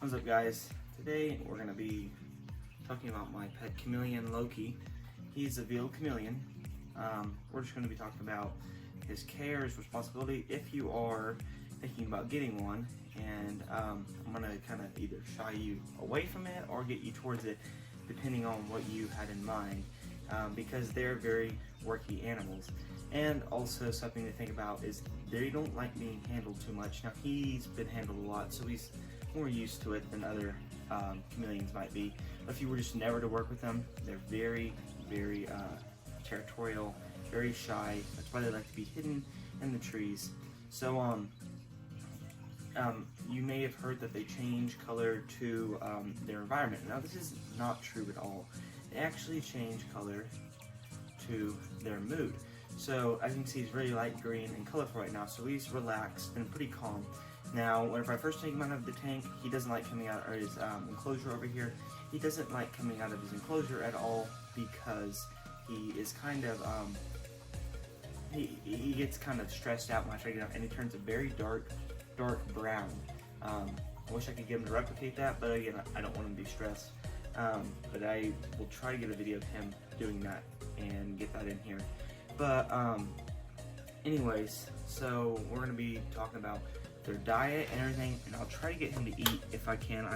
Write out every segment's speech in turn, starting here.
What's up, guys? Today we're going to be talking about my pet chameleon, Loki. He's a veal chameleon. We're just going to be talking about his care, his responsibility if you are thinking about getting one, and I'm going to kind of either shy you away from it or get you towards it depending on what you had in mind, because they're very worky animals. And also something to think about is they don't like being handled too much. Now, he's been handled a lot, so he's more used to it than other chameleons might be. But if you were just never to work with them, they're very, very territorial, very shy. That's why they like to be hidden in the trees. So you may have heard that they change color to their environment. Now, this is not true at all. They actually change color to their mood. So as you can see, he's really light green and colorful right now, so he's relaxed and pretty calm. Now, whenever I first take him out of the tank, he doesn't like coming out of his enclosure over here. He doesn't like coming out of his enclosure at all because he is kind of, he gets kind of stressed out when I try to get him, and he turns a very dark brown. I wish I could get him to replicate that, but again, I don't want him to be stressed. But I will try to get a video of him doing that and get that in here. But anyways, so we're going to be talking about their diet and everything, and I'll try to get him to eat if I can.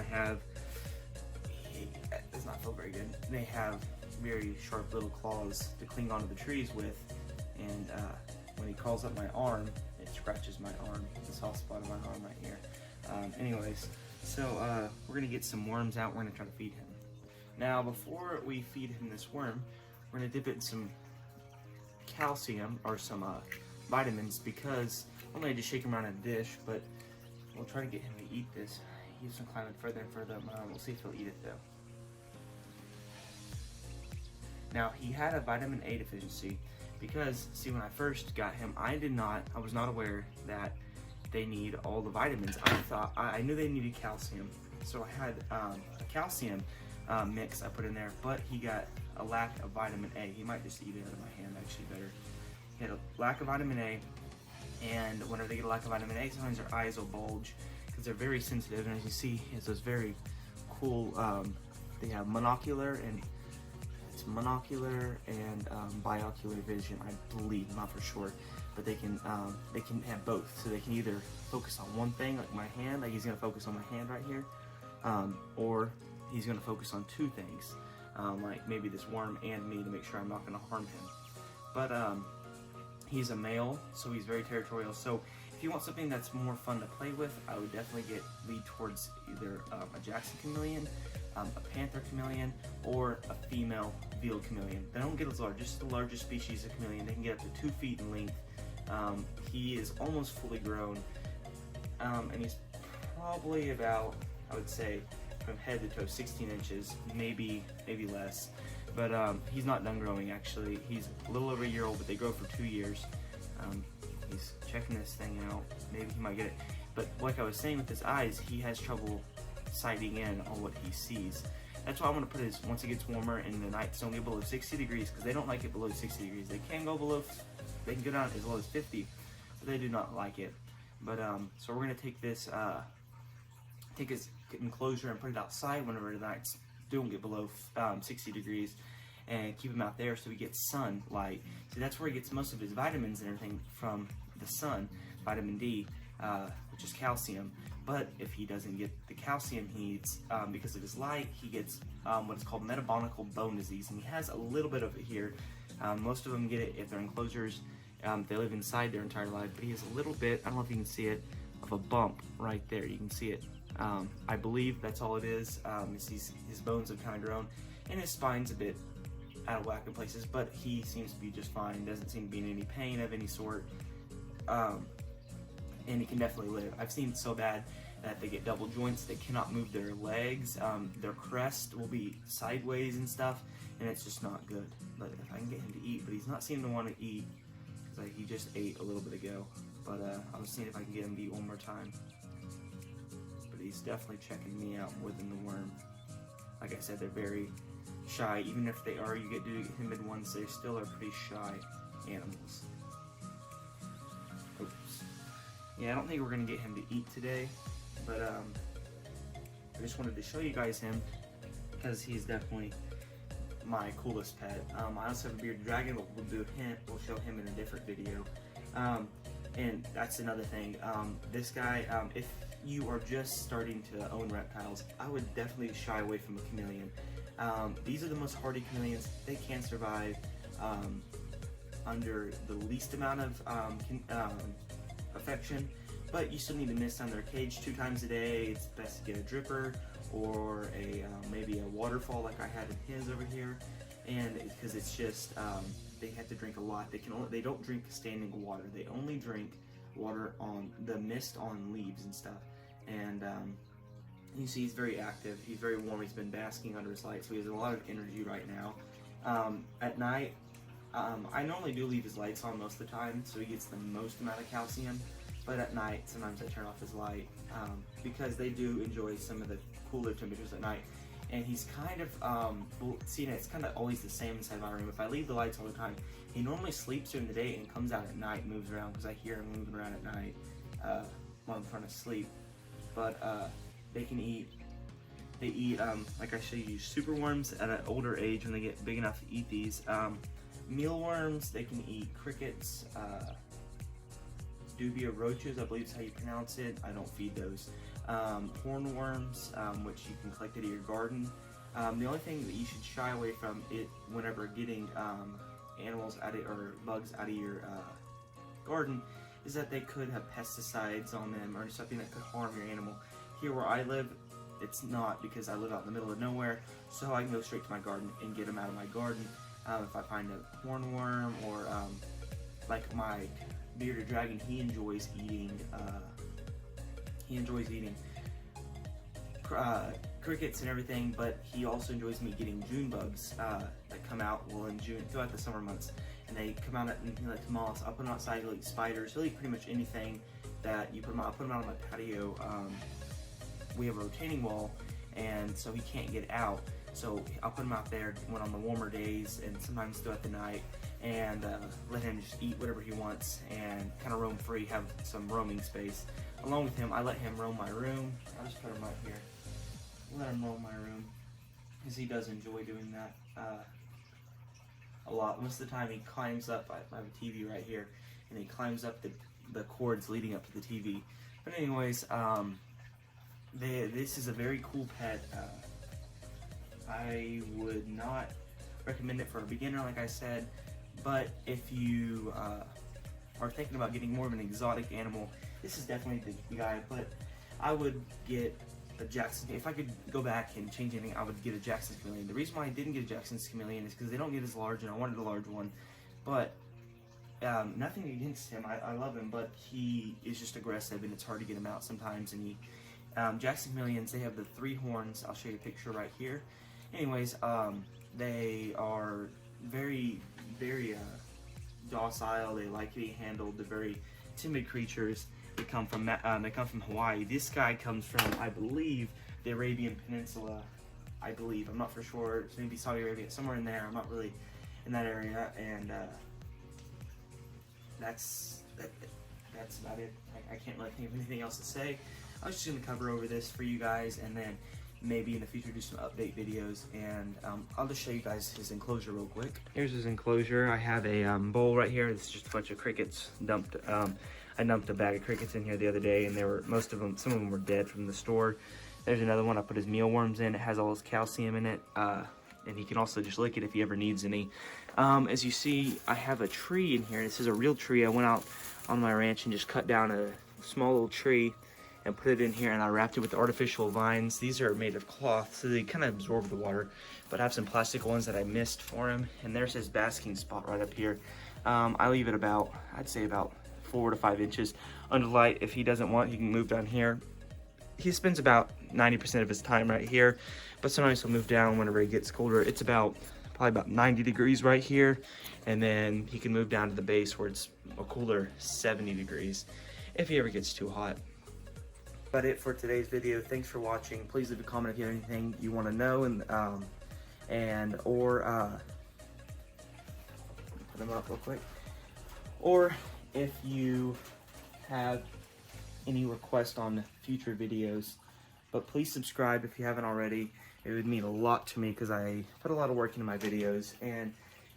It does not feel very good. They have very sharp little claws to cling onto the trees with, and when he crawls up my arm, it scratches my arm, the soft spot of my arm right here. Anyways, so we're going to get some worms out. We're going to try to feed him. Now, before we feed him this worm, we're going to dip it in some calcium or some vitamins, because normally I just shake him around in a dish, but we'll try to get him to eat this. He's been climbing further and further up my arm. We'll see if he'll eat it though. Now, he had a vitamin A deficiency because, see, when I first got him, I was not aware that they need all the vitamins. I knew they needed calcium, so I had a calcium mix I put in there, but he got a lack of vitamin A. He might just eat it out of my hand, actually better. He had a lack of vitamin A, and whenever they get a lack of vitamin A, sometimes their eyes will bulge because they're very sensitive, and as you see, it's those very cool, they have monocular and biocular vision, I believe, I'm not for sure, but they can have both, so they can either focus on one thing, like my hand, like he's going to focus on my hand right here, or he's going to focus on two things, like maybe this worm and me, to make sure I'm not going to harm him. But he's a male, so he's very territorial. So if you want something that's more fun to play with, I would definitely lead towards either a Jackson chameleon, a panther chameleon, or a female veal chameleon. They don't get as large, just the largest species of chameleon. They can get up to 2 feet in length. He is almost fully grown, and he's probably about, I would say, from head to toe, 16 inches, maybe less. But he's not done growing, actually. He's a little over a year old, but they grow for 2 years. He's checking this thing out. Maybe he might get it. But like I was saying, with his eyes, he has trouble sighting in on what he sees. That's why I'm going to put his, once it gets warmer and the nights don't get below 60 degrees, because they don't like it below 60 degrees. They can go below, they can go down as low as 50, but they do not like it. But so we're going to take this, take his enclosure and put it outside whenever the nights don't get below 60 degrees, and keep him out there so he gets sunlight. So that's where he gets most of his vitamins and everything, from the sun, vitamin D, which is calcium. But if he doesn't get the calcium he needs because of his light, he gets what's called metabolic bone disease, and he has a little bit of it here. Most of them get it if they're enclosures. They live inside their entire life, but he has a little bit, I don't know if you can see it, of a bump right there. You can see it. I believe that's all it is. His bones have kind of grown, and his spine's a bit out of whack in places, but he seems to be just fine. Doesn't seem to be in any pain of any sort, and he can definitely live. I've seen it so bad that they get double joints. They cannot move their legs. Their crest will be sideways and stuff, and it's just not good. But if I can get him to eat, but he's not seeming to want to eat, because he just ate a little bit ago. But I'm seeing if I can get him to eat one more time. He's definitely checking me out more than the worm. Like I said, they're very shy. Even if they are, you get timid ones, they still are pretty shy animals. Oops. Yeah, I don't think we're gonna get him to eat today, but I just wanted to show you guys him because he's definitely my coolest pet. I also have a bearded dragon, but we'll show him in a different video. And that's another thing. This guy, if you are just starting to own reptiles, I would definitely shy away from a chameleon. These are the most hardy chameleons. They can survive under the least amount of affection, but you still need to mist on their cage 2 times a day. It's best to get a dripper or maybe a waterfall like I had in his over here, and because it's just they have to drink a lot. They don't drink standing water. They only drink water on the mist on leaves and stuff. And you see he's very active. He's very warm. He's been basking under his light, so he has a lot of energy right now. At night, I normally do leave his lights on most of the time, so he gets the most amount of calcium. But at night, sometimes I turn off his light because they do enjoy some of the cooler temperatures at night. And he's kind of, it's kind of always the same inside my room. If I leave the lights all the time, he normally sleeps during the day and comes out at night and moves around because I hear him moving around at night while I'm trying to sleep. But they eat, like I showed you, super worms at an older age when they get big enough to eat these. Mealworms, they can eat crickets, dubia roaches, I believe is how you pronounce it. I don't feed those. Hornworms, which you can collect out of your garden. The only thing that you should shy away from it whenever getting animals out of, or bugs out of your garden is that they could have pesticides on them or something that could harm your animal. Here where I live, it's not, because I live out in the middle of nowhere, so I can go straight to my garden and get them out of my garden. If I find a hornworm or like my bearded dragon, he enjoys eating crickets and everything, but he also enjoys me getting June bugs that come out in June throughout the summer months, and they come out and he likes moths. I'll put them outside. He'll eat spiders. He'll eat pretty much anything that you put him out. I'll put him out on my patio. We have a retaining wall, and so he can't get out. So I'll put him out there when on the warmer days and sometimes throughout the night, and let him just eat whatever he wants and kind of roam free, have some roaming space. Along with him, I let him roam my room. I'll just put him right here. Let him roam my room, because he does enjoy doing that a lot. Most of the time he climbs up, I have a TV right here, and he climbs up the cords leading up to the TV. But anyways, this is a very cool pet. I would not recommend it for a beginner, like I said, but if you are thinking about getting more of an exotic animal, this is definitely the guy. But I would get a Jackson. If I could go back and change anything, I would get a Jackson Chameleon. The reason why I didn't get a Jackson Chameleon is because they don't get as large, and I wanted a large one. But nothing against him, I love him, but he is just aggressive, and it's hard to get him out sometimes. And Jackson Chameleons, they have the 3 horns. I'll show you a picture right here. Anyways, they are very, very docile. They like to be handled. They're very timid creatures. They come from Hawaii. This guy comes from, I believe, the Arabian Peninsula. I believe. I'm not for sure. It's maybe Saudi Arabia, somewhere in there. I'm not really in that area, and that's about it. I can't really think of anything else to say. I was just going to cover over this for you guys, and then maybe in the future do some update videos, and I'll just show you guys his enclosure real quick. Here's his enclosure. I have a bowl right here. This is just a bunch of crickets dumped. I dumped a bag of crickets in here the other day, and some of them were dead from the store. There's another one. I put his mealworms in. It has all his calcium in it, and he can also just lick it if he ever needs any. As you see, I have a tree in here. This is a real tree. I went out on my ranch and just cut down a small little tree and put it in here, and I wrapped it with artificial vines. These are made of cloth, so they kind of absorb the water, but I have some plastic ones that I missed for him. And there's his basking spot right up here. I leave it about, I'd say about 4 to 5 inches under light. If he doesn't want, he can move down here. He spends about 90% of his time right here, but sometimes he'll move down whenever it gets colder. It's probably about 90 degrees right here, and then he can move down to the base where it's a cooler 70 degrees if he ever gets too hot. About it for today's video. Thanks for watching. Please leave a comment if you have anything you want to know, or put them up real quick, or if you have any requests on future videos, But please subscribe if you haven't already. It would mean a lot to me because I put a lot of work into my videos, and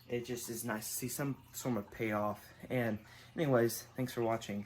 it just is nice to see some sort of payoff. And anyways, thanks for watching.